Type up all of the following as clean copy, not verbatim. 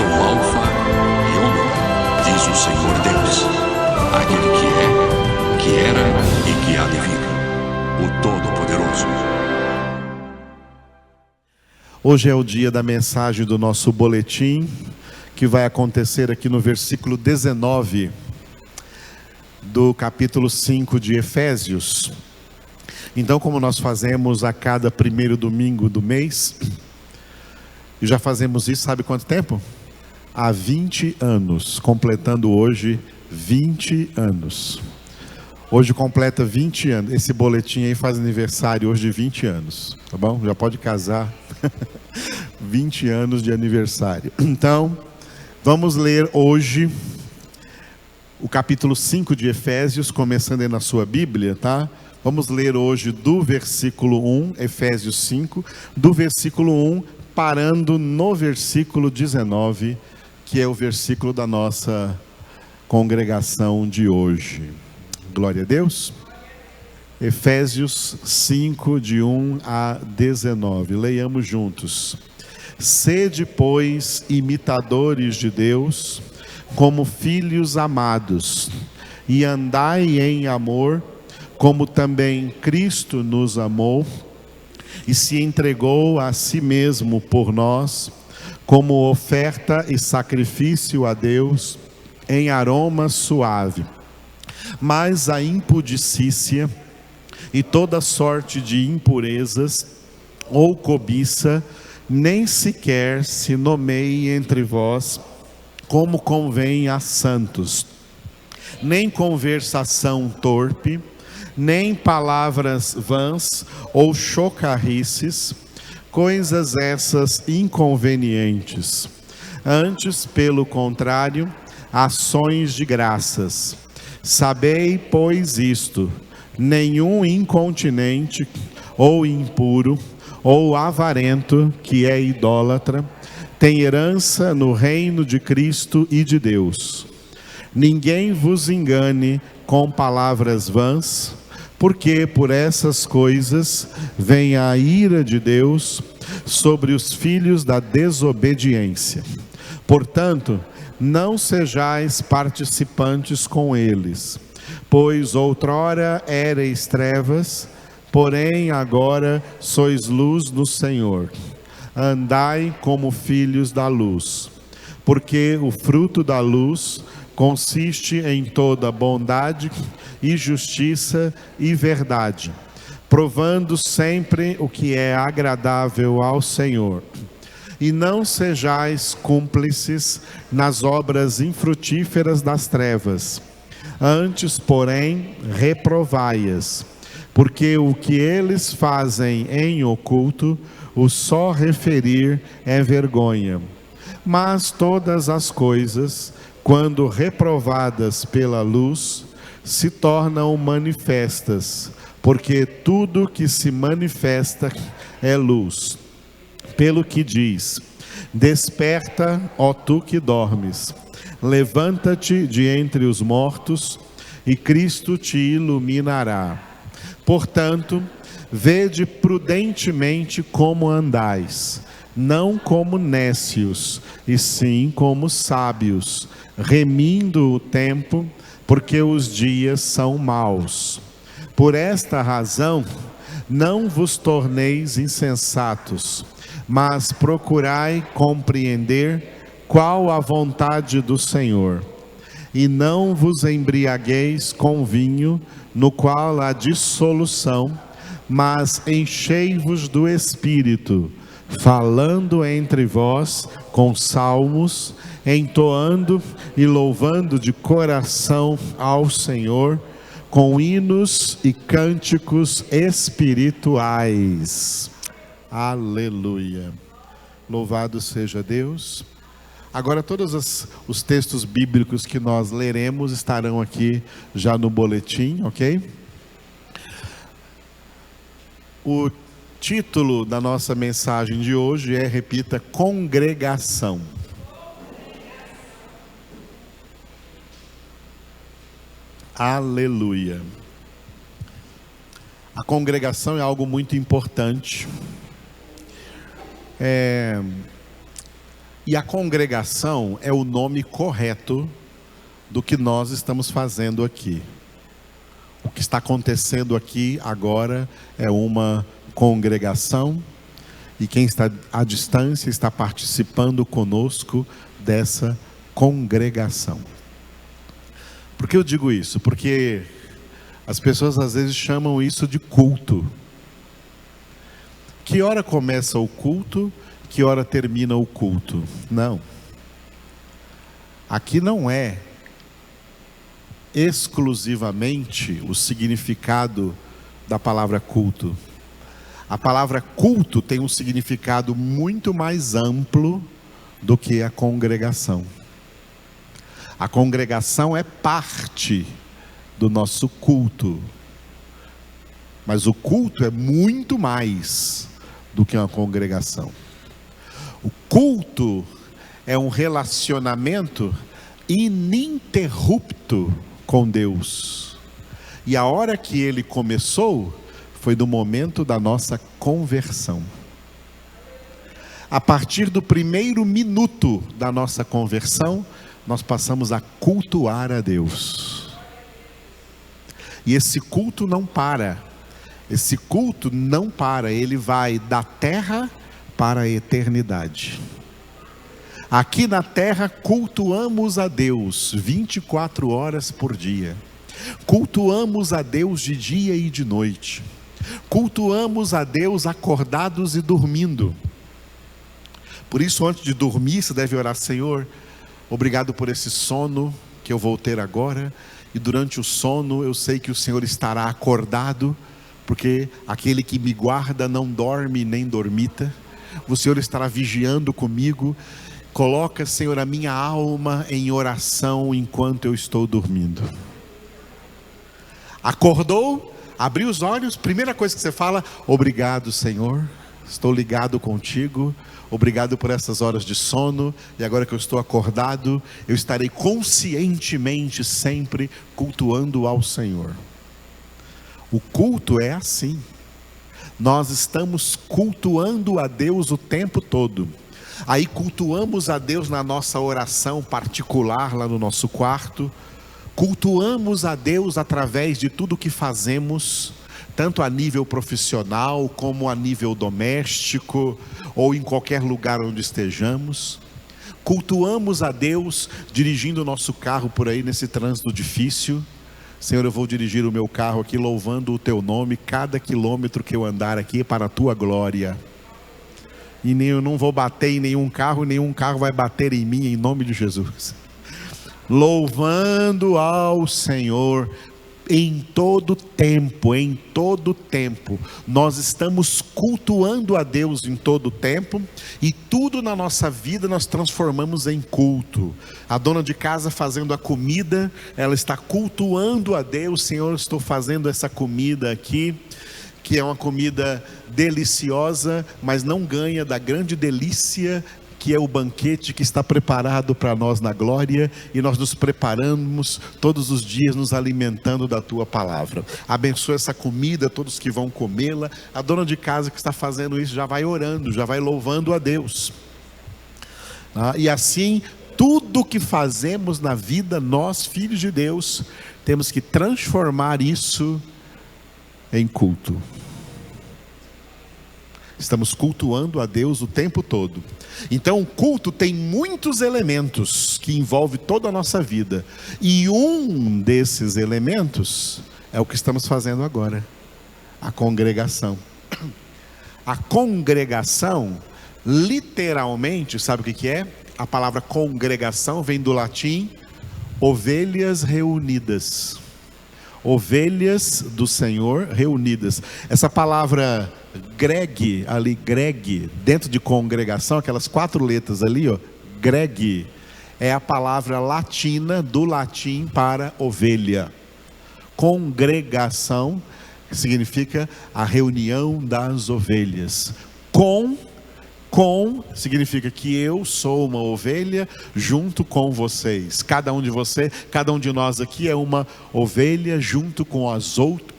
sou o Alfa e Ômega, diz o Senhor Deus, aquele que era e que há de vir, o Todo-Poderoso. Hoje é o dia da mensagem do nosso boletim, que vai acontecer aqui no versículo 19 do capítulo 5 de Efésios. Então, como nós fazemos a cada primeiro domingo do mês, e já fazemos isso, sabe quanto tempo? Há 20 anos, completando hoje 20 anos. Hoje completa 20 anos, esse boletim aí faz aniversário hoje de 20 anos, tá bom? Já pode casar, 20 anos de aniversário. Então, vamos ler hoje o capítulo 5 de Efésios, começando aí na sua Bíblia, tá? Vamos ler hoje do versículo 1, Efésios 5, do versículo 1, parando no versículo 19, que é o versículo da nossa congregação de hoje. Glória a Deus. Efésios 5, de 1 a 19. Leiamos juntos. Sede, pois, imitadores de Deus, como filhos amados, e andai em amor, como também Cristo nos amou e se entregou a si mesmo por nós, como oferta e sacrifício a Deus, em aroma suave. Mas a impudicícia e toda sorte de impurezas ou cobiça nem sequer se nomeie entre vós, como convém a santos, nem conversação torpe, nem palavras vãs ou chocarrices, coisas essas inconvenientes. Antes, pelo contrário, ações de graças. Sabei, pois, isto: nenhum incontinente, ou impuro, ou avarento, que é idólatra, tem herança no reino de Cristo e de Deus. Ninguém vos engane com palavras vãs, porque por essas coisas vem a ira de Deus sobre os filhos da desobediência. Portanto, não sejais participantes com eles, pois outrora erais trevas, porém agora sois luz no Senhor. Andai como filhos da luz, porque o fruto da luz consiste em toda bondade e justiça e verdade, provando sempre o que é agradável ao Senhor. E não sejais cúmplices nas obras infrutíferas das trevas, antes, porém, reprovai-as, porque o que eles fazem em oculto, o só referir é vergonha. Mas todas as coisas, quando reprovadas pela luz, se tornam manifestas, porque tudo que se manifesta é luz. Pelo que diz: desperta, ó tu que dormes, levanta-te de entre os mortos, e Cristo te iluminará. Portanto, vede prudentemente como andais, não como nécios, e sim como sábios, remindo o tempo, porque os dias são maus. Por esta razão, não vos torneis insensatos, mas procurai compreender qual a vontade do Senhor. E não vos embriagueis com vinho, no qual há dissolução, mas enchei-vos do Espírito, falando entre vós com salmos, entoando e louvando de coração ao Senhor, com hinos e cânticos espirituais. Aleluia. Louvado seja Deus. Agora todos os textos bíblicos que nós leremos estarão aqui já no boletim, ok? O título da nossa mensagem de hoje é, repita, congregação. Aleluia. A congregação é algo muito importante. E a congregação é o nome correto do que nós estamos fazendo aqui. O que está acontecendo aqui agora é uma congregação, e quem está à distância está participando conosco dessa congregação. Por que eu digo isso? Porque as pessoas às vezes chamam isso de culto. Que hora começa o culto? Que hora termina o culto? Não. Aqui não é exclusivamente o significado da palavra culto. A palavra culto tem um significado muito mais amplo do que a congregação. A congregação é parte do nosso culto, mas o culto é muito mais do que uma congregação. O culto é um relacionamento ininterrupto com Deus. E a hora que ele começou foi no momento da nossa conversão. A partir do primeiro minuto da nossa conversão, nós passamos a cultuar a Deus. E esse culto não para. Esse culto não para, ele vai da terra para a eternidade. Aqui na terra cultuamos a Deus 24 horas por dia. Cultuamos a Deus de dia e de noite. Cultuamos a Deus acordados e dormindo. Por isso, antes de dormir, você deve orar: Senhor, obrigado por esse sono que eu vou ter agora. E durante o sono eu sei que o Senhor estará acordado, porque aquele que me guarda não dorme nem dormita. O Senhor estará vigiando comigo. Coloca, Senhor, a minha alma em oração enquanto eu estou dormindo. Acordou? Abriu os olhos, primeira coisa que você fala: obrigado, Senhor, estou ligado contigo, obrigado por essas horas de sono, e agora que eu estou acordado, eu estarei conscientemente sempre cultuando ao Senhor. O culto é assim, nós estamos cultuando a Deus o tempo todo. Aí cultuamos a Deus na nossa oração particular lá no nosso quarto, cultuamos a Deus através de tudo que fazemos, tanto a nível profissional como a nível doméstico, ou em qualquer lugar onde estejamos. Cultuamos a Deus dirigindo o nosso carro por aí nesse trânsito difícil. Senhor, eu vou dirigir o meu carro aqui louvando o teu nome, cada quilômetro que eu andar aqui para a tua glória. E eu não vou bater em nenhum carro vai bater em mim, em nome de Jesus. Louvando ao Senhor em todo tempo, nós estamos cultuando a Deus em todo tempo, e tudo na nossa vida nós transformamos em culto. A dona de casa fazendo a comida, ela está cultuando a Deus: Senhor, estou fazendo essa comida aqui, que é uma comida deliciosa, mas não ganha da grande delícia que é o banquete que está preparado para nós na glória, e nós nos preparamos todos os dias nos alimentando da tua palavra. Abençoa essa comida, todos que vão comê-la. A dona de casa que está fazendo isso já vai orando, já vai louvando a Deus. E assim, tudo que fazemos na vida, nós, filhos de Deus, temos que transformar isso em culto. Estamos cultuando a Deus o tempo todo. Então o culto tem muitos elementos que envolvem toda a nossa vida. E um desses elementos é o que estamos fazendo agora: a congregação. A congregação, literalmente, sabe o que é? A palavra congregação vem do latim ovelhas reunidas. Ovelhas do Senhor reunidas. Essa palavra greg, ali, greg, dentro de congregação, aquelas 4 letras ali, ó, greg, é a palavra latina, do latim para ovelha. Congregação significa a reunião das ovelhas. Com significa que eu sou uma ovelha junto com vocês. Cada um de nós aqui é uma ovelha junto com as outras.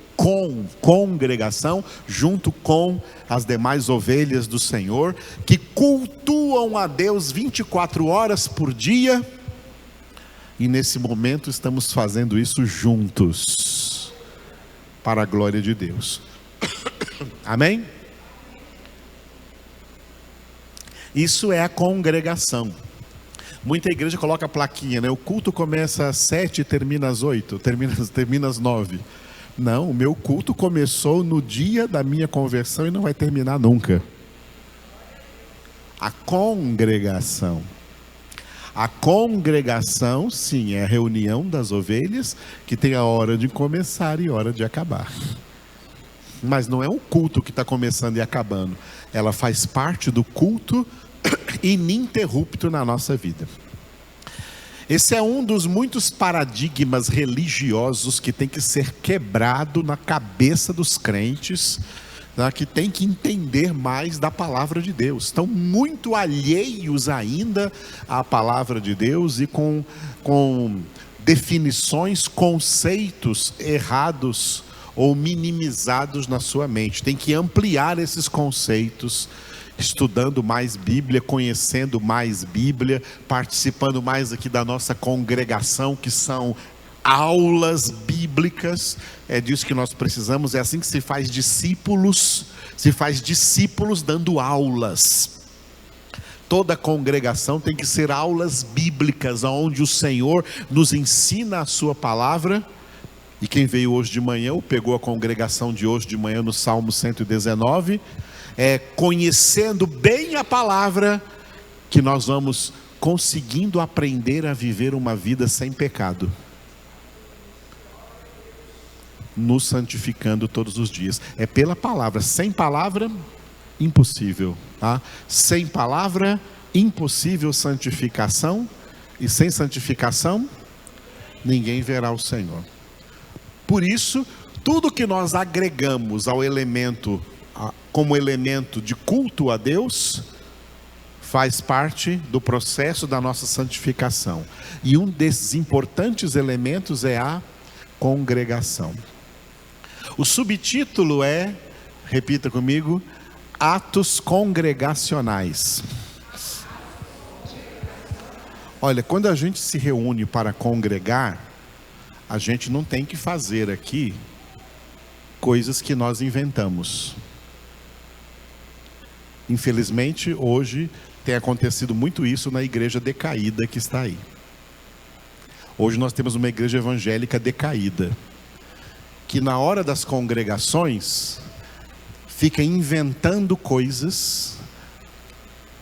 congregação, junto com as demais ovelhas do Senhor, que cultuam a Deus 24 horas por dia, e nesse momento estamos fazendo isso juntos, para a glória de Deus. Amém? Isso é a congregação. Muita igreja coloca a plaquinha, né? O culto começa às 7 e termina às 8, termina às 9. Não, o meu culto começou no dia da minha conversão e não vai terminar nunca. A congregação. A congregação, sim, é a reunião das ovelhas, que tem a hora de começar e hora de acabar. Mas não é um culto que está começando e acabando. Ela faz parte do culto ininterrupto na nossa vida. Esse é um dos muitos paradigmas religiosos que tem que ser quebrado na cabeça dos crentes, né, que tem que entender mais da palavra de Deus. Estão muito alheios ainda à palavra de Deus e com definições, conceitos errados ou minimizados na sua mente. Tem que ampliar esses conceitos, estudando mais Bíblia, conhecendo mais Bíblia, participando mais aqui da nossa congregação, que são aulas bíblicas. É disso que nós precisamos. É assim que se faz discípulos dando aulas. Toda congregação tem que ser aulas bíblicas, onde o Senhor nos ensina a sua palavra. E quem veio hoje de manhã, ou pegou a congregação de hoje de manhã no Salmo 119, conhecendo bem a palavra, que nós vamos conseguindo aprender a viver uma vida sem pecado, nos santificando todos os dias. É pela palavra. Sem palavra, impossível, tá? Sem palavra, impossível santificação, e sem santificação, ninguém verá o Senhor. Por isso, tudo que nós agregamos ao elemento, como elemento de culto a Deus, faz parte do processo da nossa santificação. E um desses importantes elementos é a congregação. O subtítulo é, repita comigo, atos congregacionais. Olha, quando a gente se reúne para congregar, a gente não tem que fazer aqui coisas que nós inventamos. Infelizmente, hoje tem acontecido muito isso na igreja decaída que está aí. Hoje nós temos uma igreja evangélica decaída, que na hora das congregações fica inventando coisas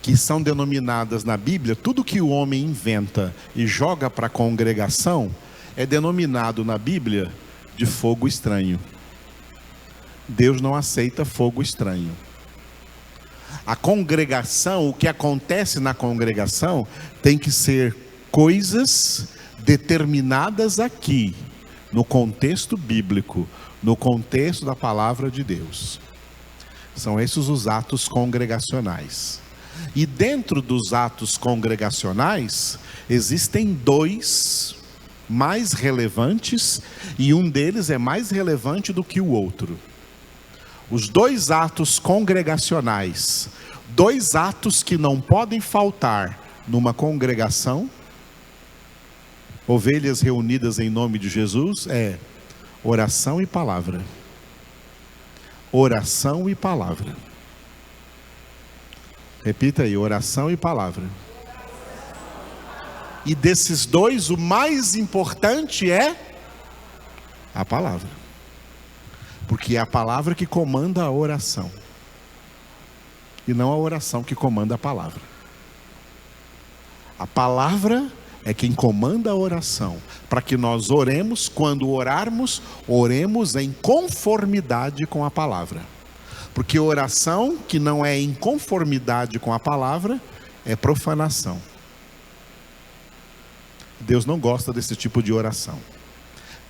que são denominadas na Bíblia. Tudo que o homem inventa e joga para a congregação é denominado na Bíblia de fogo estranho. Deus não aceita fogo estranho. A congregação, o que acontece na congregação, tem que ser coisas determinadas aqui, no contexto bíblico, no contexto da palavra de Deus. São esses os atos congregacionais. E dentro dos atos congregacionais, existem dois mais relevantes, e um deles é mais relevante do que o outro. Os dois atos congregacionais, dois atos que não podem faltar numa congregação, ovelhas reunidas em nome de Jesus, é oração e palavra. Oração e palavra. Repita aí, oração e palavra. E desses dois, o mais importante é a palavra. Porque é a palavra que comanda a oração, e não a oração que comanda a palavra. A palavra é quem comanda a oração, para que nós oremos. Quando orarmos, oremos em conformidade com a palavra. Porque oração que não é em conformidade com a palavra é profanação. Deus não gosta desse tipo de oração.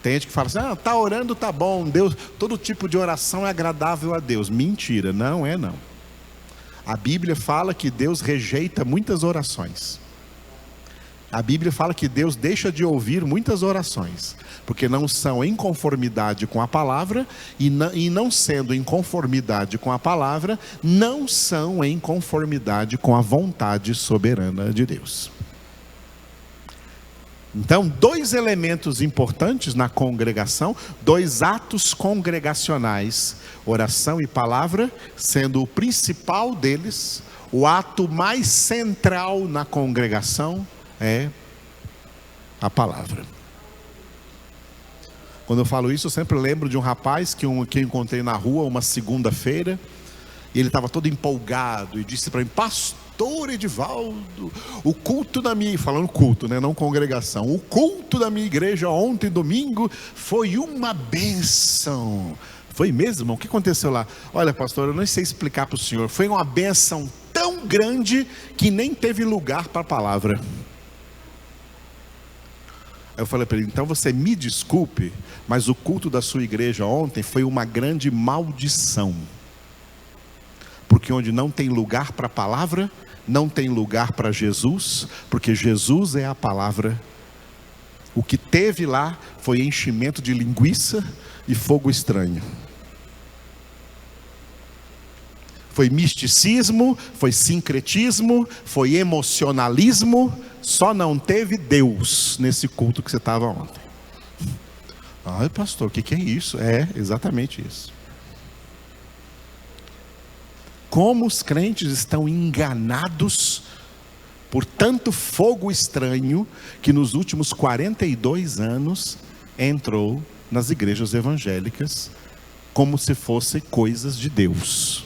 Tem gente que fala assim, tá orando, tá bom, Deus, todo tipo de oração é agradável a Deus. Mentira, não é não. A Bíblia fala que Deus rejeita muitas orações. A Bíblia fala que Deus deixa de ouvir muitas orações, porque não são em conformidade com a palavra, e não sendo em conformidade com a palavra, não são em conformidade com a vontade soberana de Deus. Então, dois elementos importantes na congregação, dois atos congregacionais, oração e palavra, sendo o principal deles, o ato mais central na congregação é a palavra. Quando eu falo isso, eu sempre lembro de um rapaz que eu encontrei na rua uma segunda-feira, e ele estava todo empolgado e disse para mim: pastor Edivaldo, o culto da minha, falando culto, né, não congregação, o culto da minha igreja ontem, domingo, foi uma bênção. Foi mesmo? O que aconteceu lá? Olha, pastor, eu não sei explicar para o senhor, foi uma bênção tão grande que nem teve lugar para a palavra. Eu falei para ele: então você me desculpe, mas o culto da sua igreja ontem foi uma grande maldição. Porque onde não tem lugar para a palavra, não tem lugar para Jesus, porque Jesus é a palavra. O que teve lá foi enchimento de linguiça e fogo estranho. Foi misticismo, foi sincretismo, foi emocionalismo, só não teve Deus nesse culto que você estava ontem. Ai, pastor, o que é isso? É exatamente isso. Como os crentes estão enganados por tanto fogo estranho que nos últimos 42 anos entrou nas igrejas evangélicas como se fossem coisas de Deus.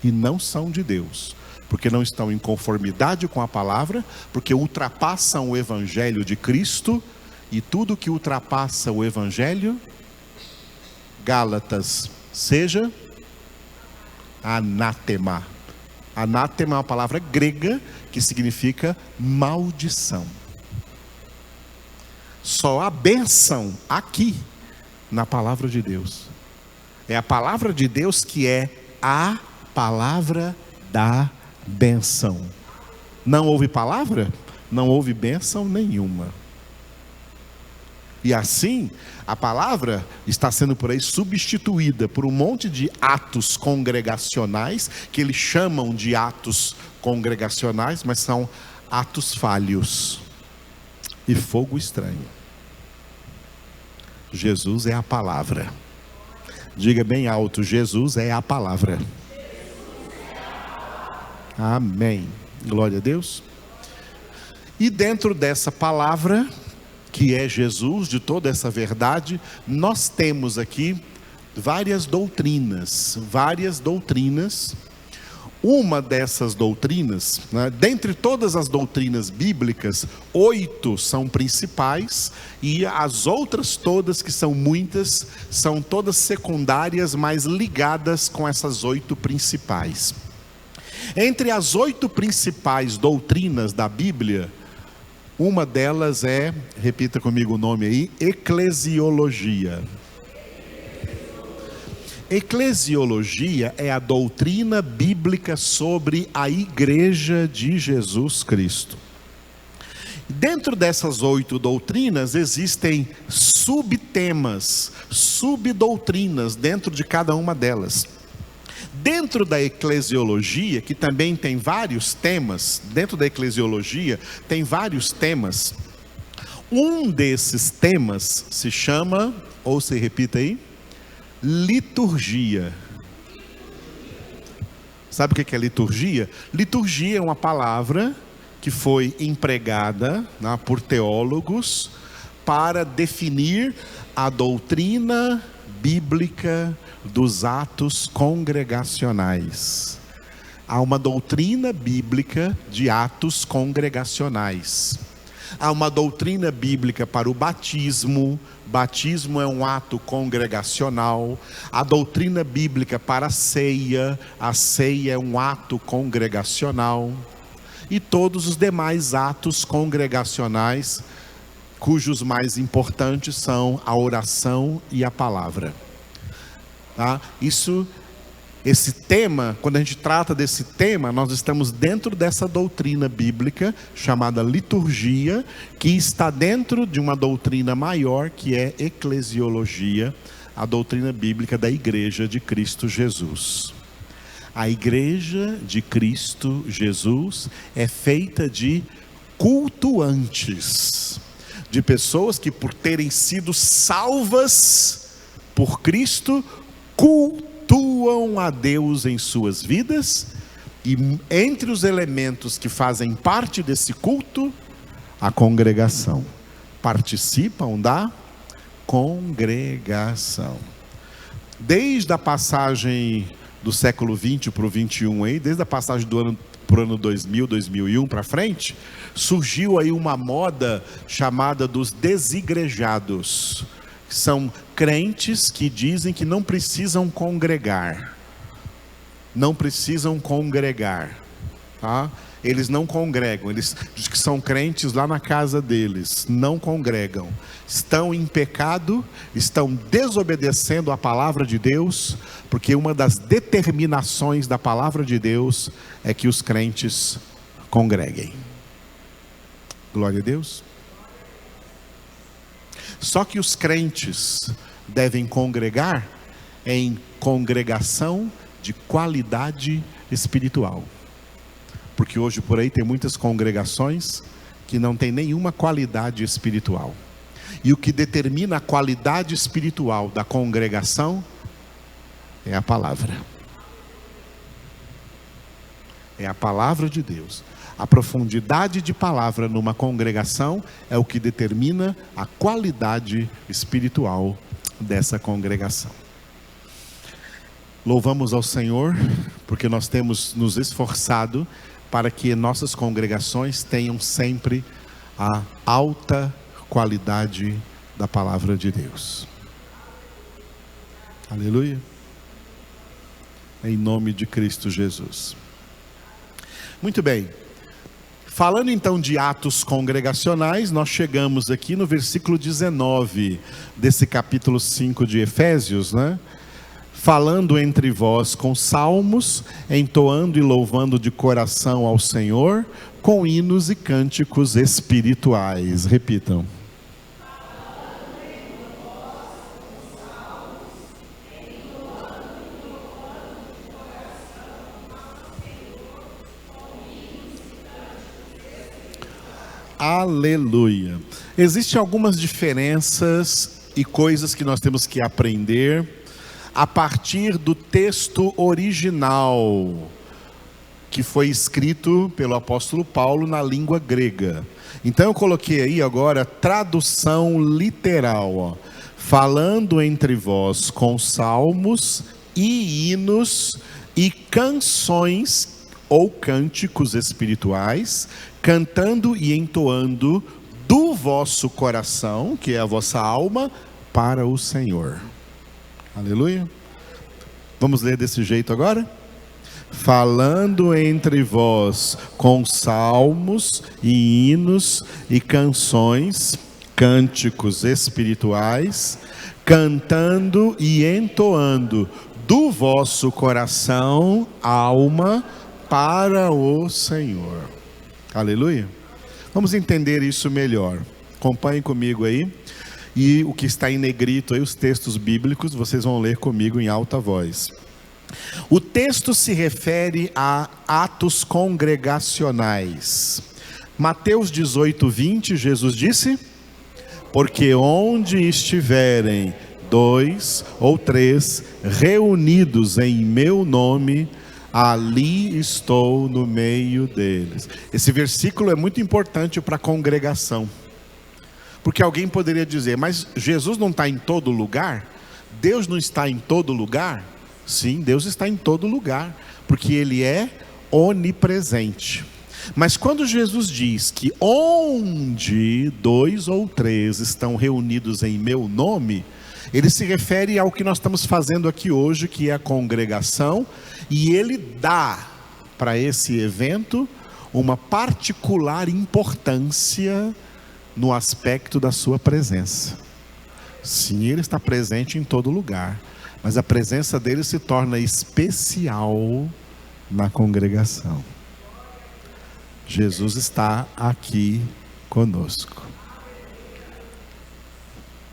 E não são de Deus, porque não estão em conformidade com a palavra, porque ultrapassam o evangelho de Cristo, e tudo que ultrapassa o evangelho, Gálatas, seja anátema. Anátema é uma palavra grega que significa maldição. Só há bênção aqui na palavra de Deus. É a palavra de Deus que é a palavra da bênção. Não houve palavra? Não houve bênção nenhuma. E assim, a palavra está sendo por aí substituída por um monte de atos congregacionais, que eles chamam de atos congregacionais, mas são atos falhos e fogo estranho. Jesus é a palavra. Diga bem alto: Jesus é a palavra. Amém. Glória a Deus. E dentro dessa palavra, que é Jesus, de toda essa verdade, nós temos aqui várias doutrinas. Uma dessas doutrinas, né, dentre todas as doutrinas bíblicas, 8 são principais, e as outras todas, que são muitas, são todas secundárias, mas ligadas com essas 8 principais. Entre as 8 principais doutrinas da Bíblia, uma delas é, repita comigo o nome aí, eclesiologia. Eclesiologia é a doutrina bíblica sobre a igreja de Jesus Cristo. Dentro dessas 8 doutrinas existem subtemas, subdoutrinas dentro de cada uma delas. Dentro da eclesiologia, que também tem vários temas, um desses temas se chama, ou se repita aí, liturgia. Sabe o que é liturgia? Liturgia é uma palavra que foi empregada, né, por teólogos para definir a doutrina bíblica dos atos congregacionais. Há uma doutrina bíblica de atos congregacionais. Há uma doutrina bíblica para o batismo. Batismo é um ato congregacional. A doutrina bíblica para a ceia é um ato congregacional. E todos os demais atos congregacionais, cujos mais importantes são a oração e a palavra. Tá? Isso esse tema, quando a gente trata desse tema, nós estamos dentro dessa doutrina bíblica chamada liturgia, que está dentro de uma doutrina maior que é eclesiologia, a doutrina bíblica da Igreja de Cristo Jesus. A Igreja de Cristo Jesus é feita de cultuantes, de pessoas que, por terem sido salvas por Cristo, cultuam a Deus em suas vidas, e entre os elementos que fazem parte desse culto, a congregação. Participam da congregação. Desde a passagem do século 20 para o 21, aí, desde a passagem do ano para o ano 2000, 2001 para frente, surgiu aí uma moda chamada dos desigrejados. São crentes que dizem que não precisam congregar. Não precisam congregar, tá? Eles não congregam, eles dizem que são crentes lá na casa deles, não congregam. Estão em pecado, estão desobedecendo a palavra de Deus, porque uma das determinações da palavra de Deus é que os crentes congreguem. Glória a Deus. Só que os crentes devem congregar em congregação de qualidade espiritual. Porque hoje por aí tem muitas congregações que não tem nenhuma qualidade espiritual. E o que determina a qualidade espiritual da congregação é a palavra. É a palavra de Deus. A profundidade de palavra numa congregação é o que determina a qualidade espiritual dessa congregação. Louvamos ao Senhor, porque nós temos nos esforçado para que nossas congregações tenham sempre a alta qualidade da palavra de Deus. Aleluia. Em nome de Cristo Jesus. Muito bem. Falando então de atos congregacionais, nós chegamos aqui no versículo 19 desse capítulo 5 de Efésios, né? Falando entre vós com salmos, entoando e louvando de coração ao Senhor, com hinos e cânticos espirituais. Repitam. Aleluia. Existem algumas diferenças e coisas que nós temos que aprender a partir do texto original, que foi escrito pelo apóstolo Paulo na língua grega. Então eu coloquei aí agora tradução literal, ó. Falando entre vós com salmos e hinos e canções ou cânticos espirituais, cantando e entoando do vosso coração, que é a vossa alma, para o Senhor. Aleluia. Vamos ler desse jeito agora? Falando entre vós com salmos e hinos e canções, cânticos espirituais, cantando e entoando do vosso coração, alma, para o Senhor. Aleluia. Vamos entender isso melhor. Acompanhem comigo aí. E o que está em negrito aí, os textos bíblicos, vocês vão ler comigo em alta voz. O texto se refere a atos congregacionais. Mateus 18, 20, Jesus disse: porque onde estiverem 2 ou 3 reunidos em meu nome, ali estou no meio deles. Esse versículo é muito importante para a congregação. Porque alguém poderia dizer, mas Jesus não está em todo lugar? Deus não está em todo lugar? Sim, Deus está em todo lugar, porque Ele é onipresente. Mas quando Jesus diz que onde 2 ou 3 estão reunidos em meu nome, Ele se refere ao que nós estamos fazendo aqui hoje, que é a congregação, e Ele dá para esse evento uma particular importância no aspecto da sua presença. Sim, Ele está presente em todo lugar, mas a presença dele se torna especial na congregação. Jesus está aqui conosco.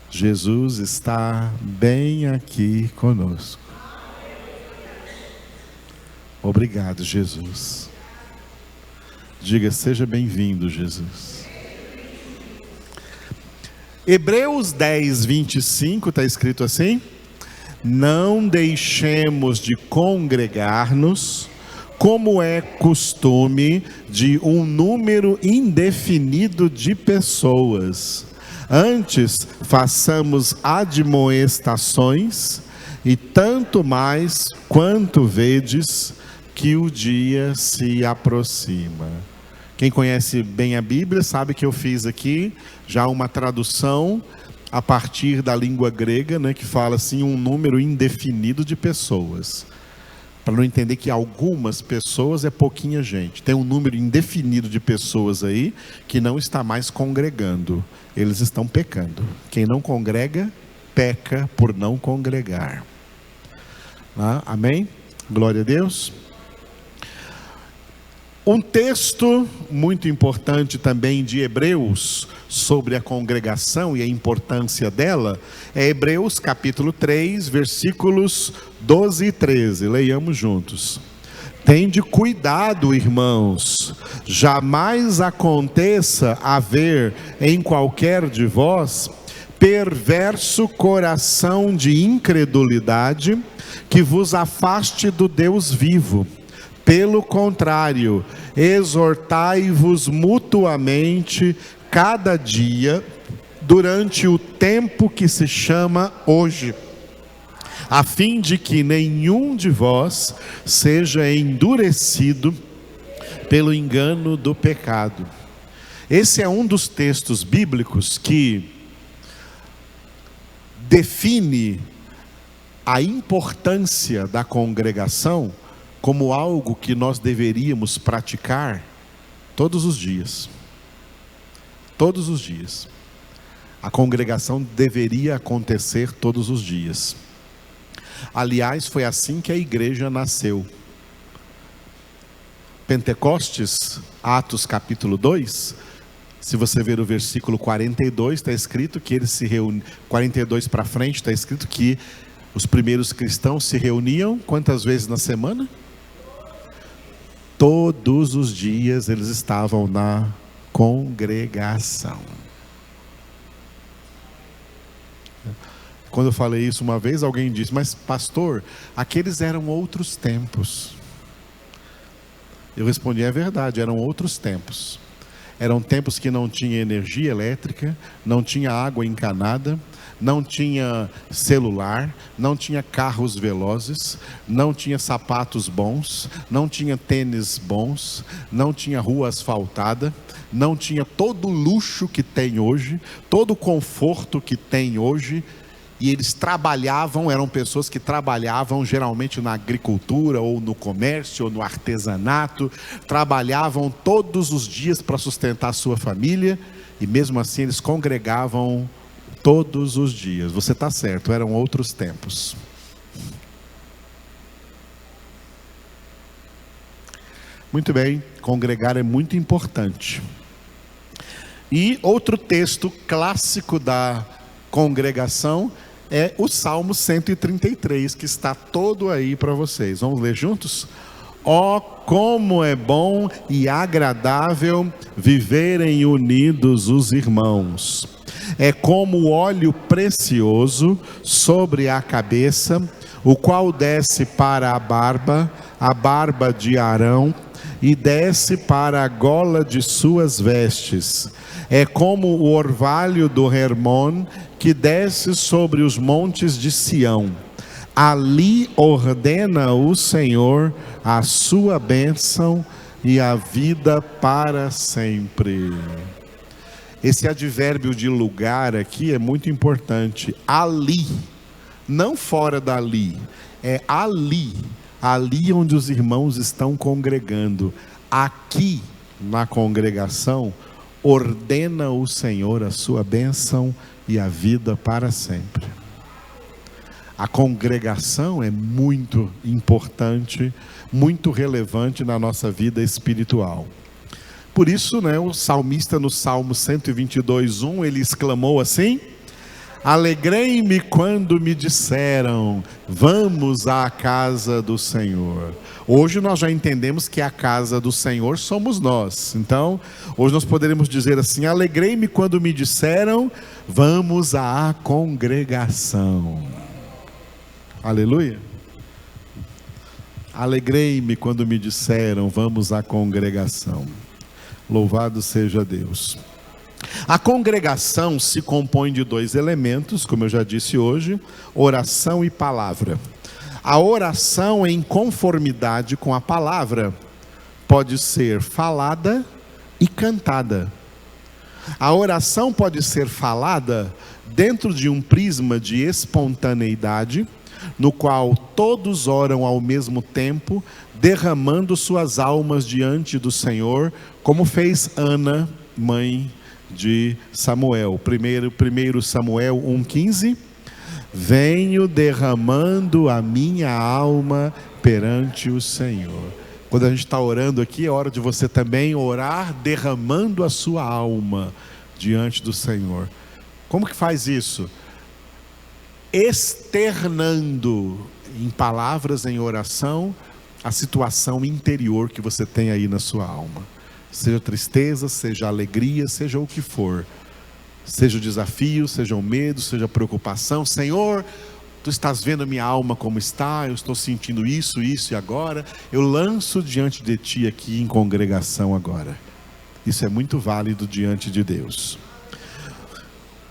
Jesus está bem aqui conosco. Obrigado, Jesus. Diga, seja bem-vindo, Jesus. Hebreus 10, 25, está escrito assim: não deixemos de congregar-nos, como é costume de um número indefinido de pessoas. Antes, façamos admoestações, e tanto mais quanto vedes que o dia se aproxima. Quem conhece bem a Bíblia sabe que eu fiz aqui já uma tradução a partir da língua grega, né, que fala assim, um número indefinido de pessoas. Para não entender que algumas pessoas é pouquinha gente. Tem um número indefinido de pessoas aí que não está mais congregando. Eles estão pecando. Quem não congrega, peca por não congregar. Amém? Glória a Deus. Um texto muito importante também de Hebreus sobre a congregação e a importância dela é Hebreus capítulo 3, versículos 12 e 13. Leiamos juntos. Tende cuidado, irmãos, jamais aconteça haver em qualquer de vós perverso coração de incredulidade que vos afaste do Deus vivo. Pelo contrário, exortai-vos mutuamente cada dia, durante o tempo que se chama hoje, a fim de que nenhum de vós seja endurecido pelo engano do pecado. Esse é um dos textos bíblicos que define a importância da congregação como algo que nós deveríamos praticar todos os dias. Todos os dias. A congregação deveria acontecer todos os dias. Aliás, foi assim que a igreja nasceu. Pentecostes, Atos capítulo 2, se você ver o versículo 42, está escrito que eles se reuniam, 42 para frente, está escrito que os primeiros cristãos se reuniam quantas vezes na semana? Todos os dias eles estavam na congregação. Quando eu falei isso uma vez, alguém disse, mas pastor, aqueles eram outros tempos. Eu respondi, é verdade, eram outros tempos. Eram tempos que não tinha energia elétrica, não tinha água encanada, não tinha celular, não tinha carros velozes, não tinha sapatos bons, não tinha tênis bons, não tinha rua asfaltada, não tinha todo o luxo que tem hoje, todo o conforto que tem hoje. E eles trabalhavam, eram pessoas que trabalhavam geralmente na agricultura, ou no comércio, ou no artesanato, trabalhavam todos os dias para sustentar a sua família, e mesmo assim eles congregavam todos os dias. Você está certo, eram outros tempos. Muito bem, congregar é muito importante. E outro texto clássico da congregação é o Salmo 133, que está todo aí para vocês. Vamos ler juntos? Ó, como é bom e agradável viverem unidos os irmãos. É como o óleo precioso sobre a cabeça, o qual desce para a barba de Arão, e desce para a gola de suas vestes. É como o orvalho do Hermon, que desce sobre os montes de Sião. Ali ordena o Senhor a sua bênção e a vida para sempre. Esse advérbio de lugar aqui é muito importante. Ali, não fora dali, é ali. Ali onde os irmãos estão congregando. Aqui na congregação, ordena o Senhor a sua bênção e a vida para sempre. A congregação é muito importante, muito relevante na nossa vida espiritual. Por isso, o salmista no Salmo 122:1, ele exclamou assim: alegrei-me quando me disseram, vamos à casa do Senhor. Hoje nós já entendemos que a casa do Senhor somos nós. Então, hoje nós poderemos dizer assim: alegrei-me quando me disseram, vamos à congregação. Aleluia. Alegrei-me quando me disseram, vamos à congregação. Louvado seja Deus. A congregação se compõe de 2 elementos, como eu já disse hoje: oração e palavra. A oração em conformidade com a palavra pode ser falada e cantada. A oração pode ser falada dentro de um prisma de espontaneidade, no qual todos oram ao mesmo tempo, derramando suas almas diante do Senhor, como fez Ana, mãe de Samuel. 1 Samuel 1,15: venho derramando a minha alma perante o Senhor. Quando a gente está orando aqui, é hora de você também orar derramando a sua alma diante do Senhor. Como que faz isso? Externando em palavras, em oração, a situação interior que você tem aí na sua alma. Seja tristeza, seja alegria, seja o que for. Seja o desafio, seja o medo, seja a preocupação. Senhor, Tu estás vendo a minha alma como está, eu estou sentindo isso e agora. Eu lanço diante de Ti aqui em congregação agora. Isso é muito válido diante de Deus.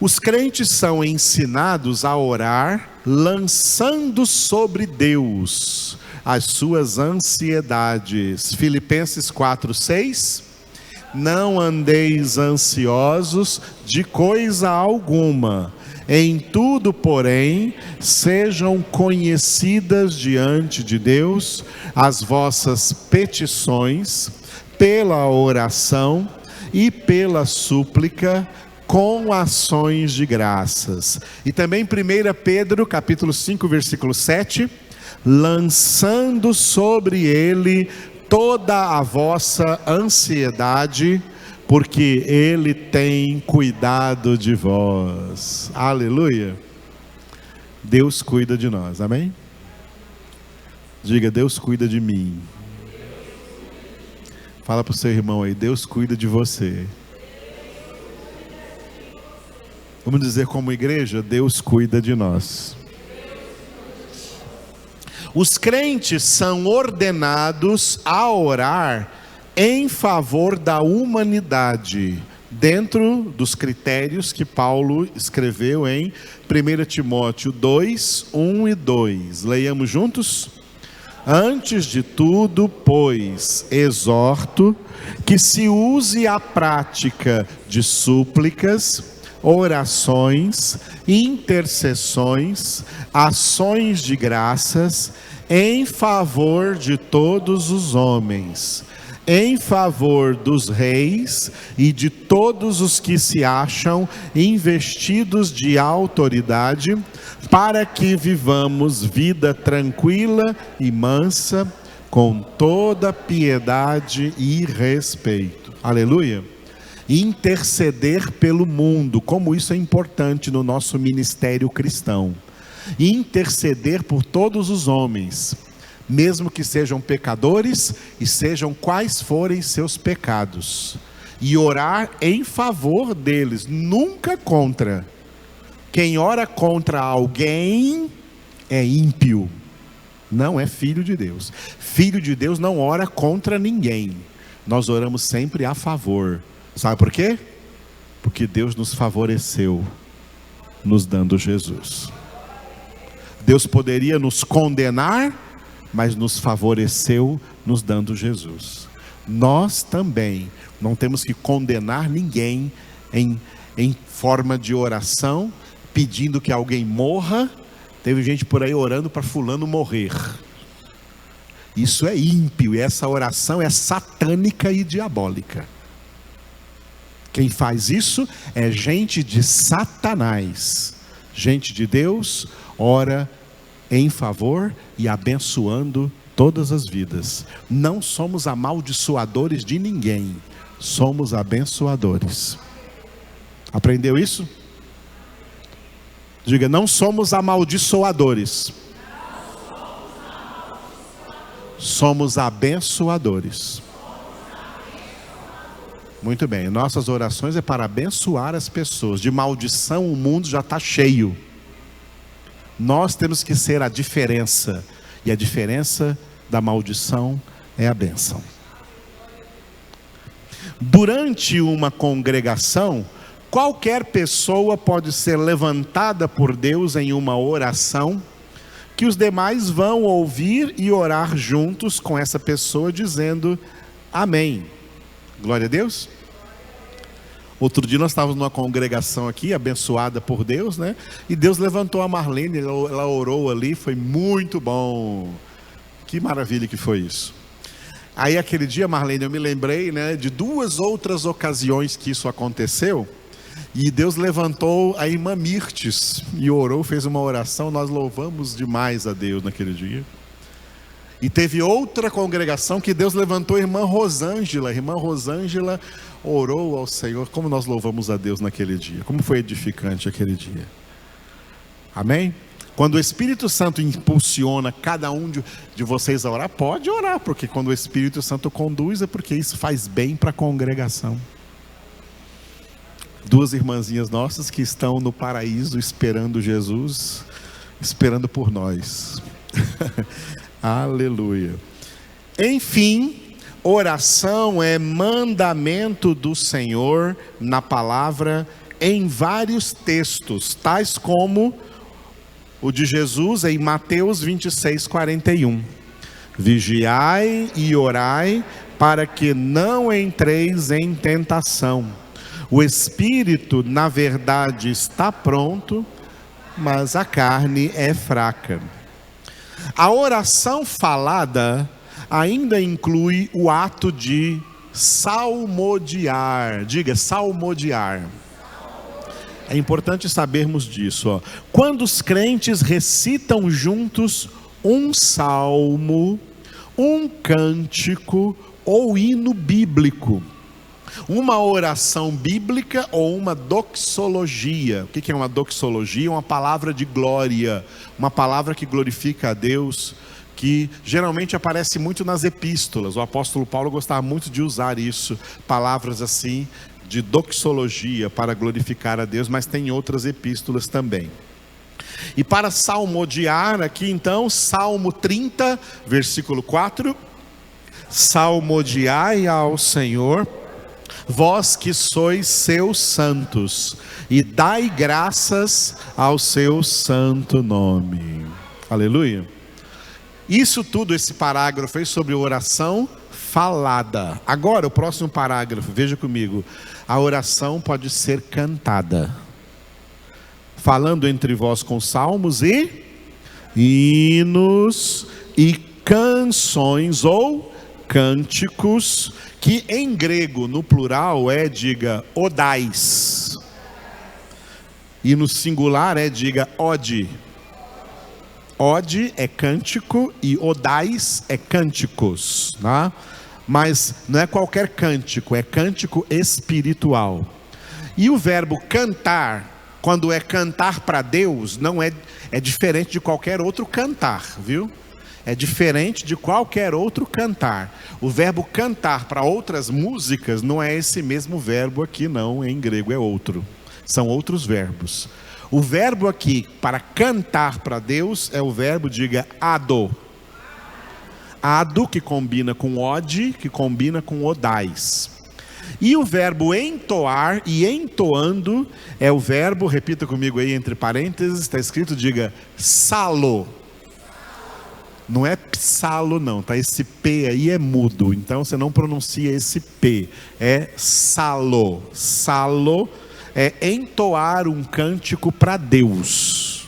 Os crentes são ensinados a orar lançando sobre Deus as suas ansiedades. Filipenses 4:6: não andeis ansiosos de coisa alguma, em tudo, porém, sejam conhecidas diante de Deus as vossas petições, pela oração e pela súplica, com ações de graças. E também 1 Pedro, capítulo 5, versículo 7, lançando sobre ele toda a vossa ansiedade, porque Ele tem cuidado de vós. Aleluia. Deus cuida de nós, amém? Diga: Deus cuida de mim. Fala para o seu irmão aí: Deus cuida de você. Vamos dizer como igreja: Deus cuida de nós. Os crentes são ordenados a orar em favor da humanidade, dentro dos critérios que Paulo escreveu em 1 Timóteo 2, 1 e 2. Leiamos juntos? Antes de tudo, pois, exorto que se use a prática de súplicas, orações, intercessões, ações de graças, em favor de todos os homens, em favor dos reis e de todos os que se acham investidos de autoridade, para que vivamos vida tranquila e mansa, com toda piedade e respeito. Aleluia. Interceder pelo mundo, como isso é importante no nosso ministério cristão. Interceder por todos os homens, mesmo que sejam pecadores e sejam quais forem seus pecados, e orar em favor deles, nunca contra. Quem ora contra alguém é ímpio, não é filho de Deus. Filho de Deus não ora contra ninguém, nós oramos sempre a favor. Sabe por quê? Porque Deus nos favoreceu, nos dando Jesus. Deus poderia nos condenar, mas nos favoreceu, nos dando Jesus. Nós também não temos que condenar ninguém em forma de oração, pedindo que alguém morra. Teve gente por aí orando para fulano morrer. Isso é ímpio, e essa oração é satânica e diabólica. Quem faz isso é gente de Satanás. Gente de Deus ora em favor e abençoando todas as vidas. Não somos amaldiçoadores de ninguém, somos abençoadores. Aprendeu isso? Diga, não somos amaldiçoadores, somos abençoadores. Muito bem, nossas orações é para abençoar as pessoas. De maldição o mundo já está cheio. Nós temos que ser a diferença. E a diferença da maldição é a bênção. Durante uma congregação, qualquer pessoa pode ser levantada por Deus em uma oração, que os demais vão ouvir e orar juntos com essa pessoa, dizendo amém. Glória a Deus. Outro dia nós estávamos numa congregação aqui, abençoada por Deus, né? E Deus levantou a Marlene, ela orou ali, foi muito bom. Que maravilha que foi isso. Aí aquele dia, Marlene, eu me lembrei, né, de 2 outras ocasiões que isso aconteceu. E Deus levantou a irmã Mirtes e orou, fez uma oração. Nós louvamos demais a Deus naquele dia. E teve outra congregação que Deus levantou a irmã Rosângela. A irmã Rosângela orou ao Senhor. Como nós louvamos a Deus naquele dia. Como foi edificante aquele dia. Amém? Quando o Espírito Santo impulsiona cada um de vocês a orar, pode orar. Porque quando o Espírito Santo conduz, é porque isso faz bem para a congregação. 2 irmãzinhas nossas que estão no paraíso esperando Jesus, esperando por nós. Aleluia. Enfim, oração é mandamento do Senhor na palavra em vários textos, tais como o de Jesus em Mateus 26, 41. Vigiai e orai para que não entreis em tentação. O espírito, na verdade, está pronto, mas a carne é fraca. A oração falada ainda inclui o ato de salmodiar. Diga, salmodiar. É importante sabermos disso. Ó. Quando os crentes recitam juntos um salmo, um cântico ou hino bíblico, uma oração bíblica ou uma doxologia. O que é uma doxologia? Uma palavra de glória, uma palavra que glorifica a Deus, que geralmente aparece muito nas epístolas. O apóstolo Paulo gostava muito de usar isso, palavras assim de doxologia para glorificar a Deus, mas tem outras epístolas também. E para salmodiar aqui então, Salmo 30, versículo 4: salmodiai ao Senhor, vós que sois seus santos, e dai graças ao seu santo nome. Aleluia. Isso tudo, esse parágrafo aí sobre oração falada. Agora o próximo parágrafo, veja comigo. A oração pode ser cantada, falando entre vós com salmos e hinos e canções ou cânticos, que em grego, no plural, diga, odais. E no singular diga, ode. Ode é cântico e odais é cânticos, tá? Mas não é qualquer cântico, é cântico espiritual. E o verbo cantar, quando é cantar para Deus, não é diferente de qualquer outro cantar, viu? É diferente de qualquer outro cantar. O verbo cantar para outras músicas não é esse mesmo verbo aqui não, em grego é outro. São outros verbos. O verbo aqui para cantar para Deus é o verbo, diga, ado. Ado, que combina com ode, que combina com odais. E o verbo entoar e entoando é o verbo, repita comigo aí entre parênteses, está escrito, diga, salo. Não é psalo não, tá? Esse P aí é mudo, então você não pronuncia esse P, é salo. Salo é entoar um cântico para Deus,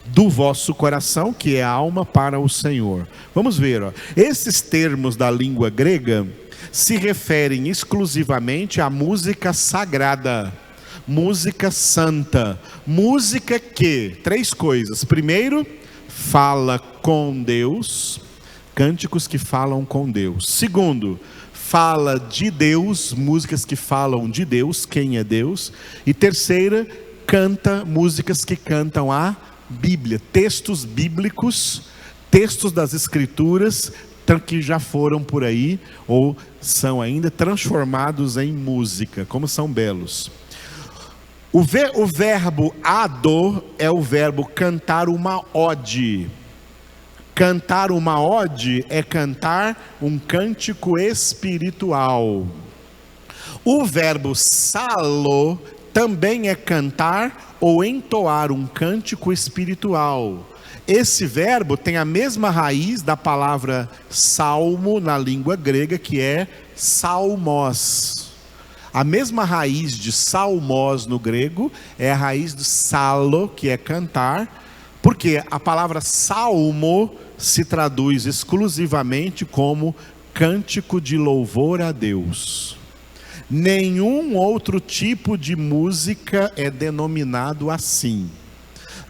do vosso coração, que é a alma, para o Senhor. Vamos ver, ó. Esses termos da língua grega se referem exclusivamente à música sagrada, música santa, música que, 3 coisas. Primeiro, fala com Deus, cânticos que falam com Deus. Segundo, fala de Deus, músicas que falam de Deus, quem é Deus. E terceira, canta músicas que cantam a Bíblia, textos bíblicos, textos das Escrituras, que já foram por aí, ou são ainda transformados em música, como são belos. O verbo ador é o verbo cantar uma ode. Cantar uma ode é cantar um cântico espiritual. O verbo salo também é cantar ou entoar um cântico espiritual. Esse verbo tem a mesma raiz da palavra salmo na língua grega, que é salmos. A mesma raiz de salmos no grego é a raiz do salo, que é cantar, porque a palavra salmo se traduz exclusivamente como cântico de louvor a Deus. Nenhum outro tipo de música é denominado assim.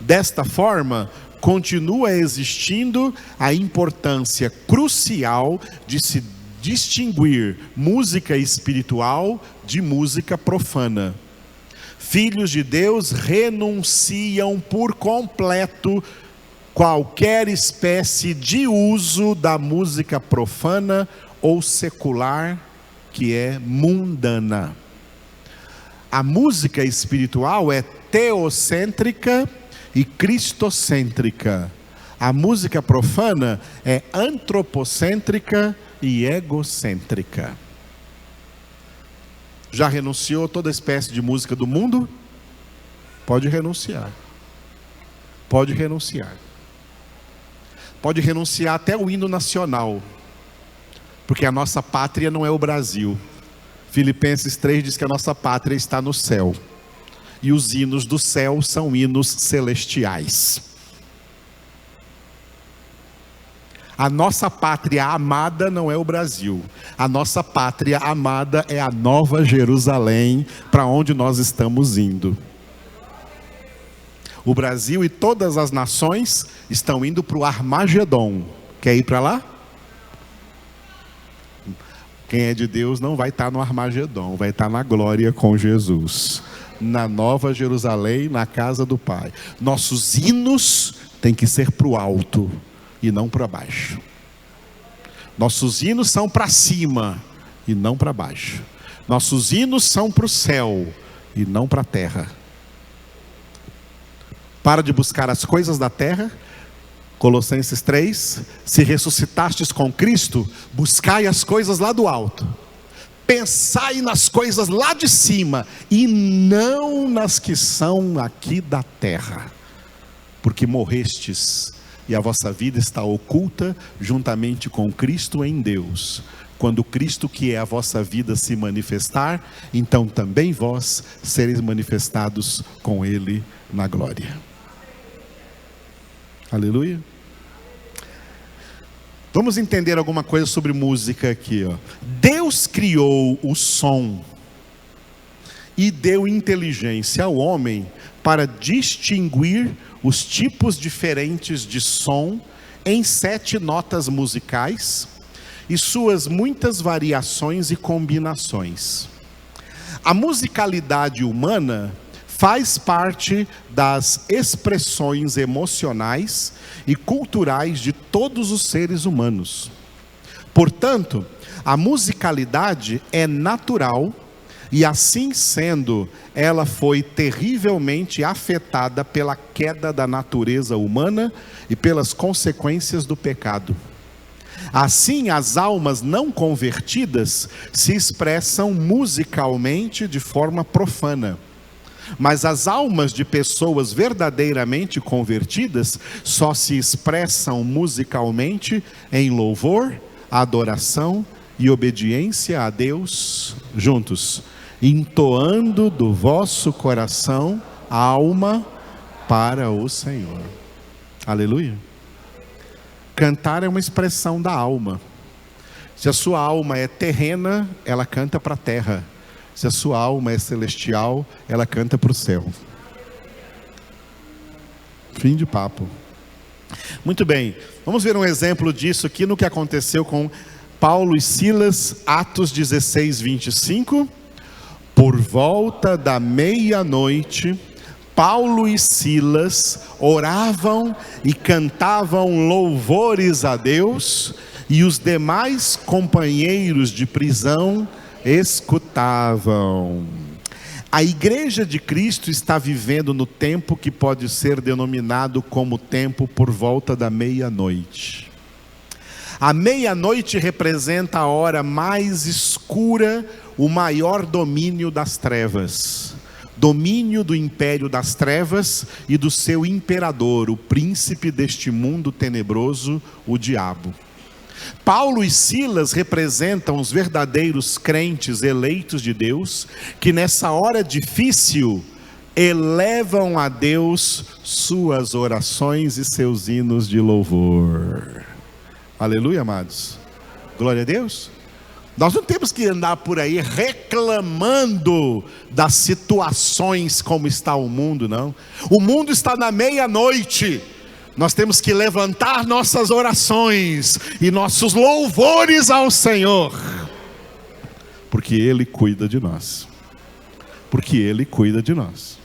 Desta forma, continua existindo a importância crucial de se distinguir música espiritual de música profana. Filhos de Deus renunciam por completo qualquer espécie de uso da música profana ou secular, que é mundana. A música espiritual é teocêntrica e cristocêntrica. A música profana é antropocêntrica e egocêntrica. Já renunciou a toda espécie de música do mundo? Pode renunciar. Pode renunciar. Pode renunciar até o hino nacional, porque a nossa pátria não é o Brasil. Filipenses 3 diz que a nossa pátria está no céu. E os hinos do céu são hinos celestiais. A nossa pátria amada não é o Brasil. A nossa pátria amada é a Nova Jerusalém, para onde nós estamos indo. O Brasil e todas as nações estão indo para o Armagedon. Quer ir para lá? Quem é de Deus não vai estar no Armagedon, vai estar na glória com Jesus, na Nova Jerusalém, na casa do Pai. Nossos hinos têm que ser para o alto e não para baixo. Nossos hinos são para cima e não para baixo. Nossos hinos são para o céu e não para a terra. Para de buscar as coisas da terra. Colossenses 3, se ressuscitastes com Cristo, buscai as coisas lá do alto. Pensai nas coisas lá de cima e não nas que são aqui da terra. Porque morrestes e a vossa vida está oculta juntamente com Cristo em Deus. Quando Cristo, que é a vossa vida, se manifestar, então também vós sereis manifestados com Ele na glória. Aleluia. Vamos entender alguma coisa sobre música aqui, ó. Deus criou o som e deu inteligência ao homem para distinguir os tipos diferentes de som em 7 notas musicais e suas muitas variações e combinações. A musicalidade humana faz parte das expressões emocionais e culturais de todos os seres humanos. Portanto, a musicalidade é natural e, assim sendo, ela foi terrivelmente afetada pela queda da natureza humana e pelas consequências do pecado. Assim, as almas não convertidas se expressam musicalmente de forma profana. Mas as almas de pessoas verdadeiramente convertidas só se expressam musicalmente em louvor, adoração e obediência a Deus juntos, entoando do vosso coração a alma para o Senhor. Aleluia. Cantar é uma expressão da alma. Se a sua alma é terrena, ela canta para a terra. Se a sua alma é celestial, ela canta para o céu. Fim de papo. Muito bem, vamos ver um exemplo disso aqui no que aconteceu com Paulo e Silas, Atos 16, 25. Por volta da meia-noite, Paulo e Silas oravam e cantavam louvores a Deus, e os demais companheiros de prisão escutavam. A igreja de Cristo está vivendo no tempo que pode ser denominado como tempo por volta da meia-noite. A meia-noite representa a hora mais escura, o maior domínio das trevas. Domínio do império das trevas e do seu imperador, o príncipe deste mundo tenebroso, o diabo. Paulo e Silas representam os verdadeiros crentes eleitos de Deus, que nessa hora difícil elevam a Deus suas orações e seus hinos de louvor. Aleluia, amados. Glória a Deus. Nós não temos que andar por aí reclamando das situações como está o mundo, não. O mundo está na meia-noite. Nós temos que levantar nossas orações e nossos louvores ao Senhor, porque Ele cuida de nós. Porque Ele cuida de nós.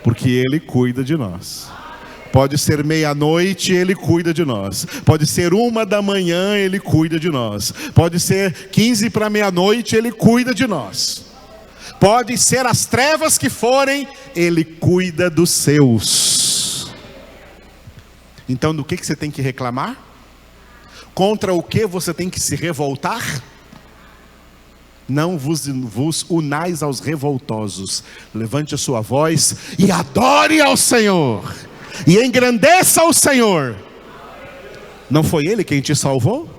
Porque Ele cuida de nós. Pode ser meia-noite, Ele cuida de nós. Pode ser 1h, Ele cuida de nós. Pode ser 15 para meia-noite, Ele cuida de nós. Pode ser as trevas que forem, Ele cuida dos seus. Então, do que você tem que reclamar? Contra o que você tem que se revoltar? Não vos unais aos revoltosos. Levante a sua voz e adore ao Senhor. E engrandeça o Senhor. Não foi Ele quem te salvou?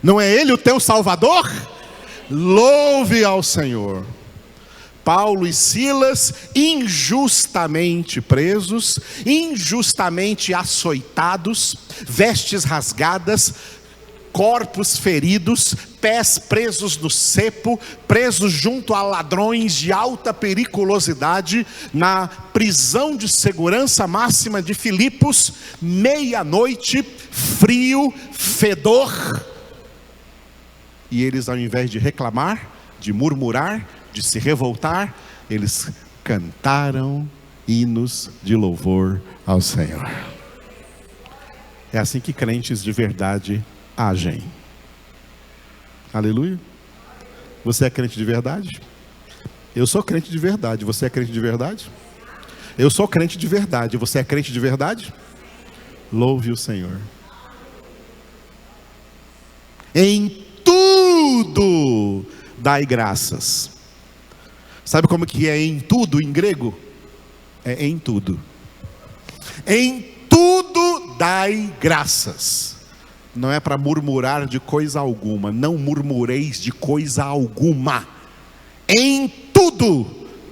Não é Ele o teu Salvador? Louve ao Senhor. Paulo e Silas, injustamente presos, injustamente açoitados, vestes rasgadas, corpos feridos, pés presos no cepo, presos junto a ladrões de alta periculosidade, na prisão de segurança máxima de Filipos, meia-noite, frio, fedor. E eles, ao invés de reclamar, de murmurar, de se revoltar, eles cantaram hinos de louvor ao Senhor. É assim que crentes de verdade agem. Aleluia. Você é crente de verdade? Eu sou crente de verdade. Você é crente de verdade? Eu sou crente de verdade. Você é crente de verdade? Louve o Senhor. Em tudo dai graças. Sabe como que é em tudo em grego? É em tudo. Em tudo dai graças. Não é para murmurar de coisa alguma. Não murmureis de coisa alguma. Em tudo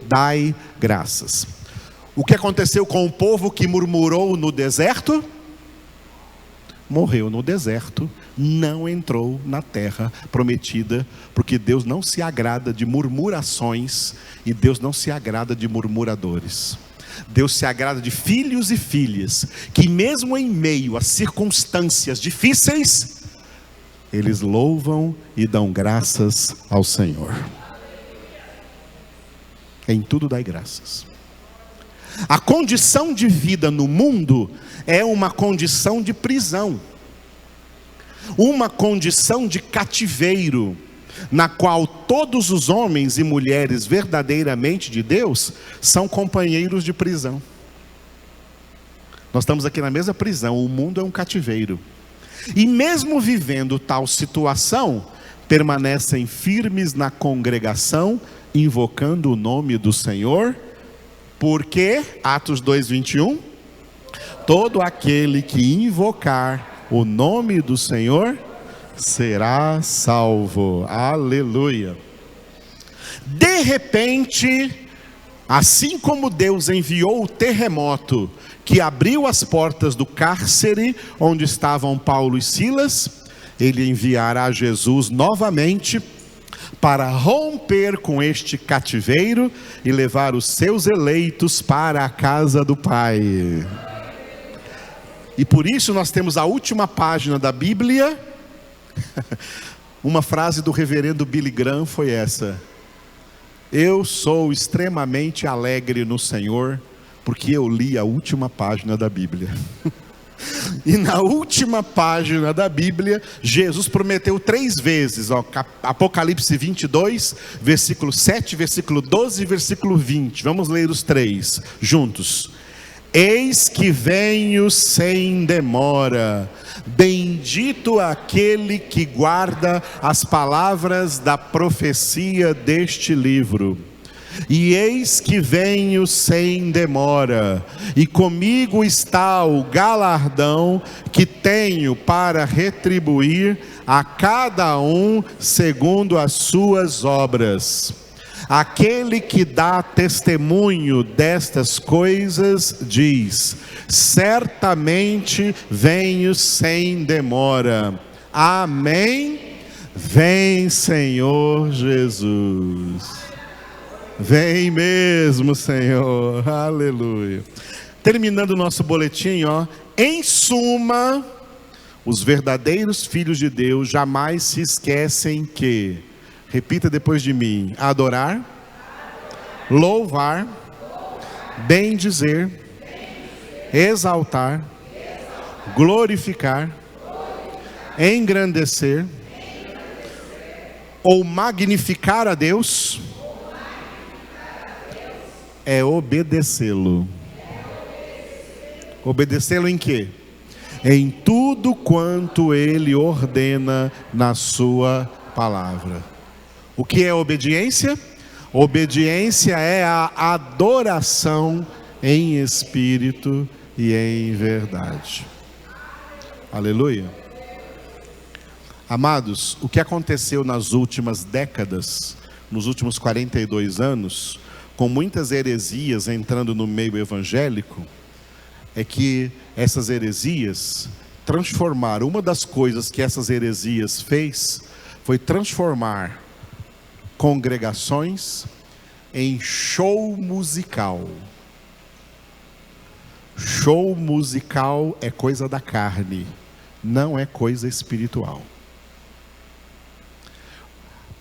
dai graças. O que aconteceu com o povo que murmurou no deserto? Morreu no deserto, não entrou na terra prometida, porque Deus não se agrada de murmurações e Deus não se agrada de murmuradores. Deus se agrada de filhos e filhas que mesmo em meio a circunstâncias difíceis, eles louvam e dão graças ao Senhor. Em tudo dai graças. A condição de vida no mundo é uma condição de prisão, uma condição de cativeiro, na qual todos os homens e mulheres verdadeiramente de Deus são companheiros de prisão. Nós estamos aqui na mesma prisão, o mundo é um cativeiro. E mesmo vivendo tal situação, permanecem firmes na congregação, invocando o nome do Senhor. Porque, Atos 2:21, todo aquele que invocar o nome do Senhor será salvo. Aleluia. De repente, assim como Deus enviou o terremoto que abriu as portas do cárcere onde estavam Paulo e Silas, Ele enviará Jesus novamente para romper com este cativeiro e levar os seus eleitos para a casa do Pai. E por isso nós temos a última página da Bíblia. Uma frase do reverendo Billy Graham foi essa: eu sou extremamente alegre no Senhor, porque eu li a última página da Bíblia. E na última página da Bíblia, Jesus prometeu 3 vezes, Apocalipse 22, versículo 7, versículo 12 e versículo 20. Vamos ler os 3 juntos. Eis que venho sem demora, bendito aquele que guarda as palavras da profecia deste livro. E eis que venho sem demora, e comigo está o galardão que tenho para retribuir a cada um segundo as suas obras. Aquele que dá testemunho destas coisas diz: certamente venho sem demora. Amém? Vem, Senhor Jesus. Vem mesmo, Senhor. Aleluia. Terminando o nosso boletim, em suma, os verdadeiros filhos de Deus jamais se esquecem que, repita depois de mim: adorar, louvar, bendizer, exaltar, glorificar, engrandecer ou magnificar a Deus é obedecê-lo. Obedecê-lo em quê? Em tudo quanto Ele ordena na sua palavra. O que é obediência? Obediência é a adoração em espírito e em verdade. Aleluia. Amados, o que aconteceu nas últimas décadas, nos últimos 42 anos, com muitas heresias entrando no meio evangélico, é que essas heresias transformaram, uma das coisas que essas heresias fez, foi transformar congregações em show musical. Show musical é coisa da carne, não é coisa espiritual.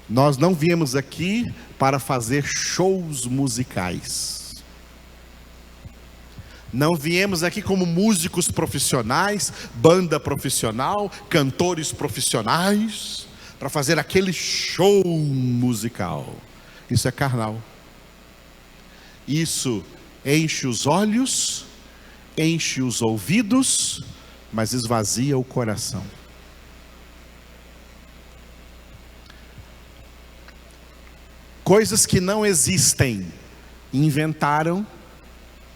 Nós não viemos aqui para fazer shows musicais. Não viemos aqui como músicos profissionais, banda profissional, cantores profissionais, para fazer aquele show musical. Isso é carnal. Isso enche os olhos, enche os ouvidos, mas esvazia o coração. Coisas que não existem, inventaram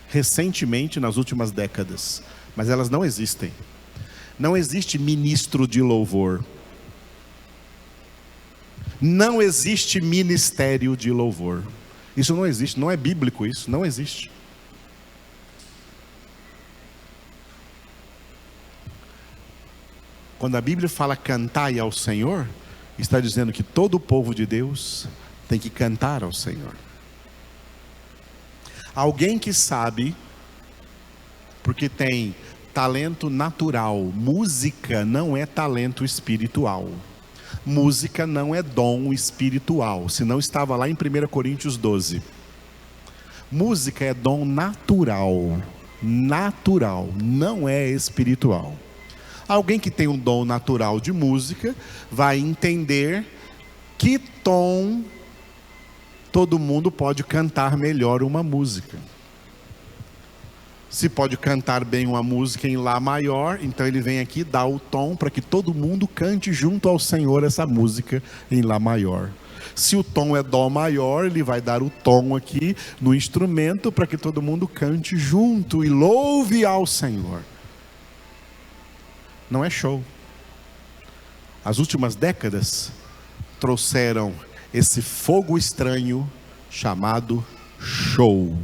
recentemente nas últimas décadas, mas elas não existem. Não existe ministro de louvor. Não existe ministério de louvor. Isso não existe, não é bíblico isso, não existe. Quando a Bíblia fala cantai ao Senhor, está dizendo que todo o povo de Deus tem que cantar ao Senhor. Alguém que sabe, porque tem talento natural. Música não é talento espiritual. Música não é dom espiritual, senão estava lá em 1 Coríntios 12. Música é dom natural. Natural, não é espiritual. Alguém que tem um dom natural de música vai entender que tom todo mundo pode cantar melhor uma música. Se pode cantar bem uma música em Lá maior, então ele vem aqui dar o tom para que todo mundo cante junto ao Senhor essa música em Lá maior. Se o tom é Dó maior, ele vai dar o tom aqui no instrumento para que todo mundo cante junto e louve ao Senhor. Não é show. As últimas décadas trouxeram esse fogo estranho chamado show.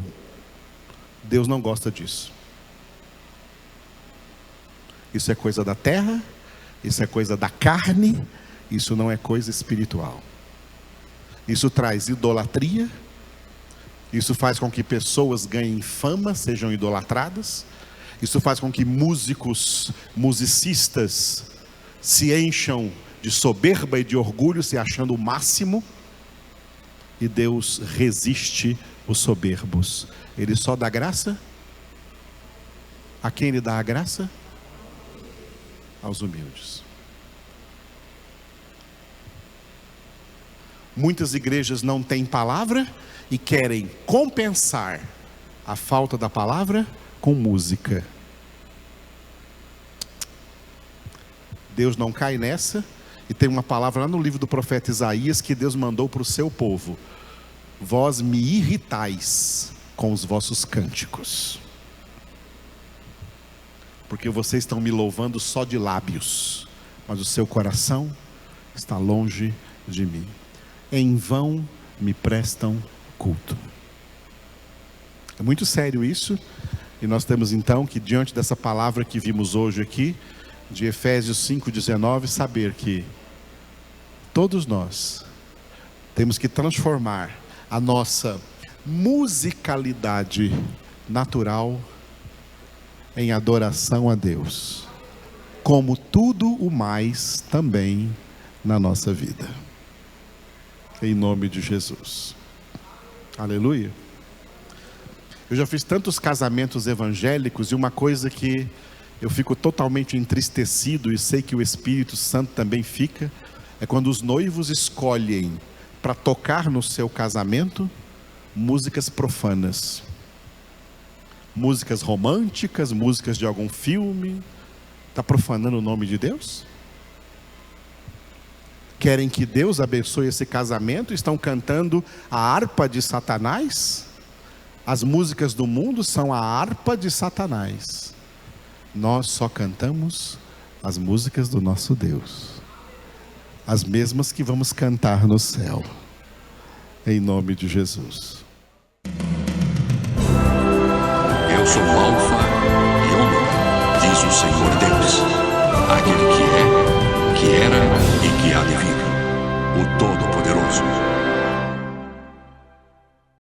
Deus não gosta disso. Isso é coisa da terra, isso é coisa da carne, isso não é coisa espiritual. Isso traz idolatria, isso faz com que pessoas ganhem fama, sejam idolatradas, Isso faz com que musicistas se encham de soberba e de orgulho, se achando o máximo. E Deus resiste os soberbos. Ele só dá graça? A quem Ele dá a graça? Aos humildes. Muitas igrejas não têm palavra e querem compensar a falta da palavra com música. Deus não cai nessa. E tem uma palavra lá no livro do profeta Isaías que Deus mandou para o seu povo: vós me irritais com os vossos cânticos, porque vocês estão me louvando só de lábios, mas o seu coração está longe de mim. Em vão me prestam culto. É muito sério isso. E nós temos então que, diante dessa palavra que vimos hoje aqui, de Efésios 5,19, saber que todos nós temos que transformar a nossa musicalidade natural em adoração a Deus, como tudo o mais também na nossa vida. Em nome de Jesus. Aleluia. Eu já fiz tantos casamentos evangélicos e uma coisa que eu fico totalmente entristecido, e sei que o Espírito Santo também fica, é quando os noivos escolhem para tocar no seu casamento músicas profanas, músicas românticas, músicas de algum filme. Está profanando o nome de Deus? Querem que Deus abençoe esse casamento, estão cantando a harpa de Satanás? As músicas do mundo são a harpa de Satanás. Nós só cantamos as músicas do nosso Deus, as mesmas que vamos cantar no céu, em nome de Jesus. Eu sou o Alfa e Ômega, diz o Senhor Deus, aquele que é, que era e que há de vir, o Todo-Poderoso.